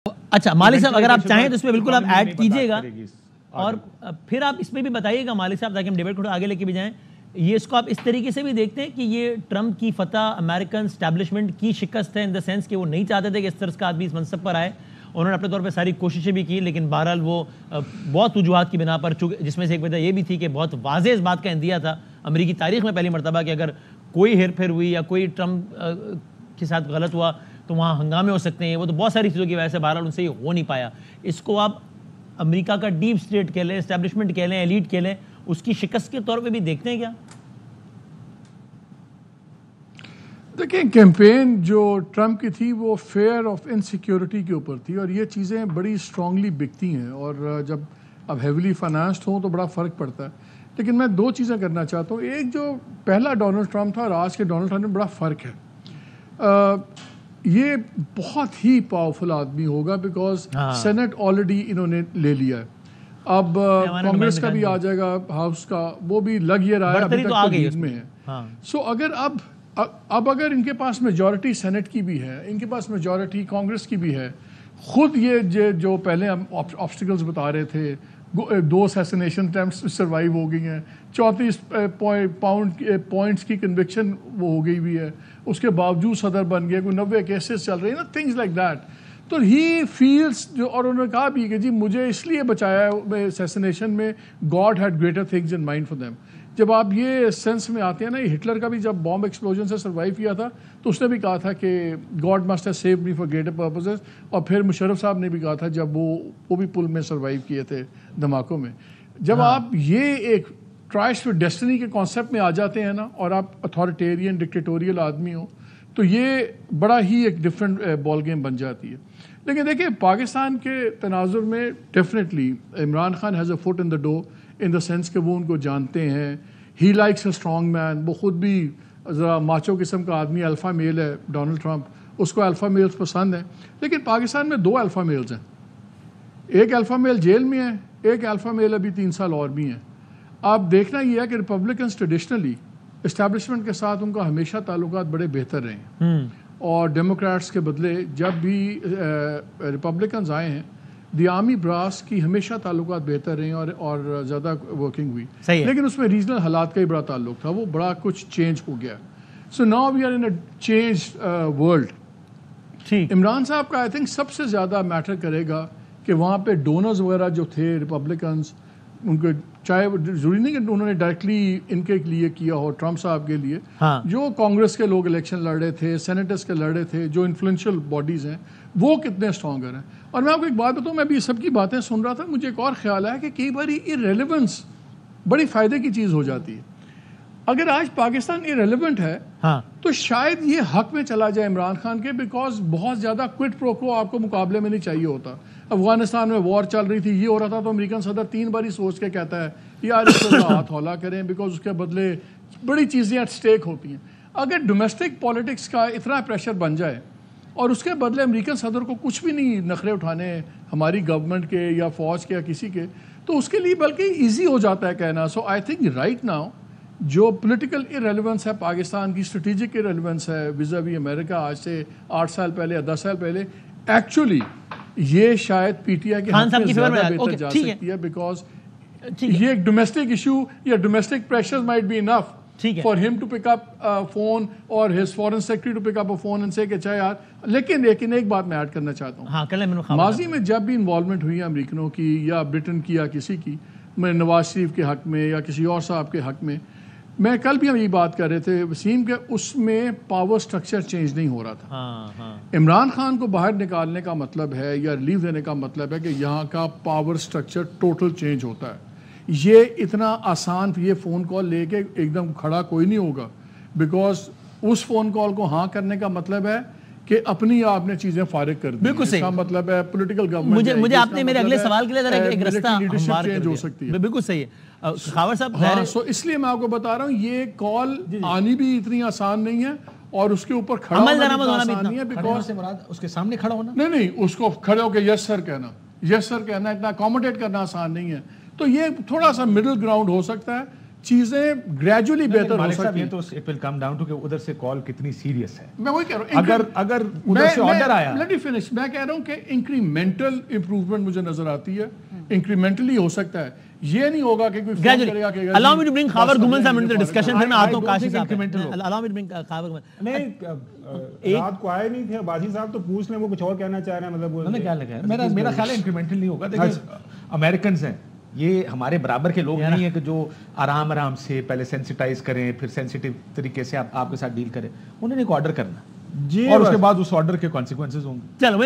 اچھا مالک صاحب اگر آپ چاہیں تو اس میں بالکل آپ ایڈ کیجئے گا اور پھر آپ اس میں بھی بتائیے گا مالک صاحب تاکہ ہم ڈیبیٹ کو آگے لے کے بھی جائیں. یہ اس کو آپ اس طریقے سے بھی دیکھتے ہیں کہ یہ ٹرمپ کی فتح امریکن اسٹیبلشمنٹ کی شکست ہے ان دا سینس کہ وہ نہیں چاہتے تھے کہ اس طرح کا آدمی اس منصب پر آئے. انہوں نے اپنے طور پہ ساری کوششیں بھی کی لیکن بہرحال وہ بہت وجوہات کی بنا پر جس میں سے ایک وجہ یہ بھی تھی کہ بہت واضح اس بات کا اندیا تھا امریکی تاریخ میں پہلی مرتبہ کہ اگر کوئی ہیر پھیر ہوئی یا کوئی ٹرمپ کے ساتھ غلط ہوا تو وہاں ہنگامے ہو سکتے ہیں. وہ تو بہت ساری چیزوں کی وجہ سے بہرحال ان سے یہ ہو نہیں پایا. اس کو آپ امریکہ کا ڈیپ اسٹیٹ کہہ لیں, اسٹیبلشمنٹ کہہ لیں, ایلیٹ کہہ لیں, اس کی شکست کے طور پہ بھی دیکھتے ہیں کیا؟ دیکھیں کیمپین جو ٹرمپ کی تھی وہ فیئر آف انسیکیورٹی کے اوپر تھی اور یہ چیزیں بڑی اسٹرانگلی بکتی ہیں اور جب اب ہیویلی فائنانسڈ ہوں تو بڑا فرق پڑتا ہے. لیکن میں دو چیزیں کرنا چاہتا ہوں. ایک جو پہلا ڈونلڈ ٹرمپ تھا اور آج کے ڈونلڈ ٹرمپ میں بڑا فرق ہے. یہ بہت ہی پاورفل آدمی ہوگا بیکاز سینٹ آلریڈی انہوں نے لے لیا ہے. اب کانگریس کا بھی آ جائے گا, ہاؤس کا وہ بھی لگ یہ رہا ہے ابھی تک تو لیڈ میں ہے. سو اگر اب اگر ان کے پاس میجورٹی سینٹ کی بھی ہے, ان کے پاس میجورٹی کانگریس کی بھی ہے, خود یہ جو پہلے ہم آبسٹیکلز بتا رہے تھے 2 اسیسینیشن اٹیمپٹس سروائیو ہو گئی ہیں, 34 پوائنٹس کی کنوکشن وہ ہو گئی بھی ہے, اس کے باوجود صدر بن گئے, کوئی 90 کیسز چل رہے ہیں نا, تھنگز لائک دیٹ. تو ہی فیلس جو, اور انہوں نے کہا بھی کہ جی مجھے اس لیے بچایا ہے اسیسینیشن میں, God had greater things in mind for them. جب آپ یہ سینس میں آتے ہیں نا, ہٹلر کا بھی جب بامب ایکسپلوژن سے سروائیو کیا تھا تو اس نے بھی کہا تھا کہ God must have saved me for greater purposes, اور پھر مشرف صاحب نے بھی کہا تھا جب وہ بھی پل میں سروائیو کیے تھے دھماکوں میں. جب آپ یہ ایک ٹرائس ٹو ڈیسٹنی کے کانسیپٹ میں آ جاتے ہیں نا اور آپ اتھارٹیرین ڈکٹیٹوریل آدمی ہو تو یہ بڑا ہی ایک ڈفرینٹ بال گیم بن جاتی ہے. لیکن دیکھیں پاکستان کے تناظر میں definitely Imran Khan has a foot in the door in the sense کہ وہ ان کو جانتے ہیں. He likes a strong man, وہ خود بھی ذرا ماچو قسم کا آدمی, الفا میل ہے ڈونلڈ ٹرمپ, اس کو الفا میلز پسند ہیں. لیکن پاکستان میں 2 الفا میلز ہیں, ایک الفا میل جیل میں ہے, ایک الفا میل ابھی 3 سال اور بھی ہیں. آپ دیکھنا یہ ہے کہ ریپبلکنز ٹریڈیشنلی اسٹیبلشمنٹ کے ساتھ ان کا ہمیشہ تعلقات بڑے بہتر رہے ہیں اور ڈیموکریٹس کے بدلے جب بھی ریپبلکنز آئے ہیں دی آرمی براس کی ہمیشہ تعلقات بہتر رہے ہیں اور زیادہ ورکنگ ہوئی. لیکن اس میں ریجنل حالات کا ہی بڑا تعلق تھا, وہ بڑا کچھ چینج ہو گیا. So now we are in a change world. Imran صاحب کا آئی تھنک سب سے زیادہ میٹر کرے گا کہ وہاں پہ ڈونرز وغیرہ جو تھے ریپبلکنز, ان کے چاہے ضروری نہیں کہ انہوں نے ڈائریکٹلی ان کے لیے کیا ہو, ٹرمپ صاحب کے لیے, جو کانگریس کے لوگ الیکشن لڑ رہے تھے, سینیٹرز کے لڑ رہے تھے, جو انفلوئنشل باڈیز ہیں وہ کتنے اسٹرانگر ہیں. اور میں آپ کو ایک بات بتاؤں, میں بھی سب کی باتیں سن رہا تھا, مجھے ایک اور خیال ہے کہ کئی بار ارریلیونس بڑی فائدے کی چیز ہو جاتی ہے. اگر آج پاکستان ارریلیونٹ ہے تو شاید یہ حق میں چلا جائے عمران خان کے, بیکاز بہت زیادہ کوئٹ پرو کو آپ کو مقابلے میں نہیں چاہیے ہوتا. افغانستان میں وار چل رہی تھی, یہ ہو رہا تھا, تو امریکن صدر 3 بار سوچ کے کہتا ہے یار اس کو ہاتھ ہولا کریں, بیکاز اس کے بدلے بڑی چیزیں ایٹ اسٹیک ہوتی ہیں. اگر ڈومیسٹک پالیٹکس کا اتنا پریشر بن جائے اور اس کے بدلے امریکن صدر کو کچھ بھی نہیں نخرے اٹھانے ہماری گورنمنٹ کے یا فوج کے یا کسی کے, تو اس کے لیے بلکہ ایزی ہو جاتا ہے کہنا. سو آئی تھنک رائٹ ناؤ جو پولیٹیکل ارریلیونس ہے پاکستان کی, اسٹریٹجک ارریلیونس ہے ویزاوی امریکہ آج سے 8 سال پہلے یا 10 سال پہلے, ایکچولی یہ شاید پی ٹی آئی کے حق میں زیادہ بہتر جا سکتی ہے, بیکاز یہ ایک ڈومیسٹک ایشو یا domestic pressure might be enough for him to pick up a phone or his foreign secretary to pick up a phone and say کہ اچھا یار. لیکن ایک بات میں ایڈ کرنا چاہتا ہوں, ماضی میں جب بھی انوالومنٹ ہوئی امریکنوں کی یا برٹن کی یا کسی کی, میں نواز شریف کے حق میں یا کسی اور صاحب کے حق میں کل بھی ہم یہ بات کر رہے تھے وسیم, کہ اس میں پاور سٹرکچر چینج نہیں ہو رہا تھا. عمران خان کو باہر نکالنے کا مطلب ہے یا ریلیف دینے کا مطلب ہے کہ یہاں کا پاور سٹرکچر ٹوٹل چینج ہوتا ہے. یہ اتنا آسان یہ فون کال لے کے ایک دم کھڑا کوئی نہیں ہوگا, بیکاز اس فون کال کو ہاں کرنے کا مطلب ہے کہ اپنی آپ نے چیزیں فارغ کر دی. بالکل صحیح, مطلب ہے پولیٹیکل گورنمنٹ. مجھے آپ نے میرے اگلے سوال کے لیے ایک رستہ ہموار چینج ہو سکتی ہے. بالکل صحیح ہے خاور صاحب. سو اس لیے میں آپ کو بتا رہا ہوں یہ کال آنی بھی اتنی آسان نہیں ہے اور اس کے اوپر کھڑا ہونا بھی آسان نہیں ہے, بیکاز اس کے سامنے کھڑا ہونا نہیں, اس کو کھڑے ہو کے یس سر کہنا اتنا اکوموڈیٹ کرنا آسان نہیں ہے. تو یہ تھوڑا سا مڈل گراؤنڈ ہو سکتا ہے چیزیں گریجولی بہتر ہو سکتی ہیں. تو it will come down to کہ ادھر سے کال کتنی سیریس ہے. میں وہی کہہ رہا ہوں, اگر ادھر سے آرڈر آیا, لیٹ می فنش, میں کہہ رہا ہوں کہ انکریمنٹل امپروومنٹ مجھے نظر آتی ہے, انکریمنٹلی ہو سکتا ہے, یہ نہیں ہوگا کہ کوئی فون کرے گا کہ allow me to bring Khawar گمن صاحب into the discussion. پھر میں آتا ہوں کاشی صاحب, allow me to bring Khawar گمن. نہیں رات کو آئے نہیں تھے باجی صاحب, تو پوچھ لیں وہ کچھ اور کہنا چاہ رہے ہیں. مطلب انہوں نے کیا لگا ہے, میرا خیال ہے انکریمنٹل نہیں ہوگا. دیکھیں امریکنز ہیں, یہ ہمارے برابر کے لوگ نہیں ہیں کہ جو آرام آرام سے پہلے سینسیٹائز کریں, پھر سینسیٹیو طریقے سے آپ کے ساتھ ڈیل کریں. انہوں نے ایک آرڈر کرنا, اور اس کے بعد اس آرڈر کے کانسیکوینسز ہوں گے. چلو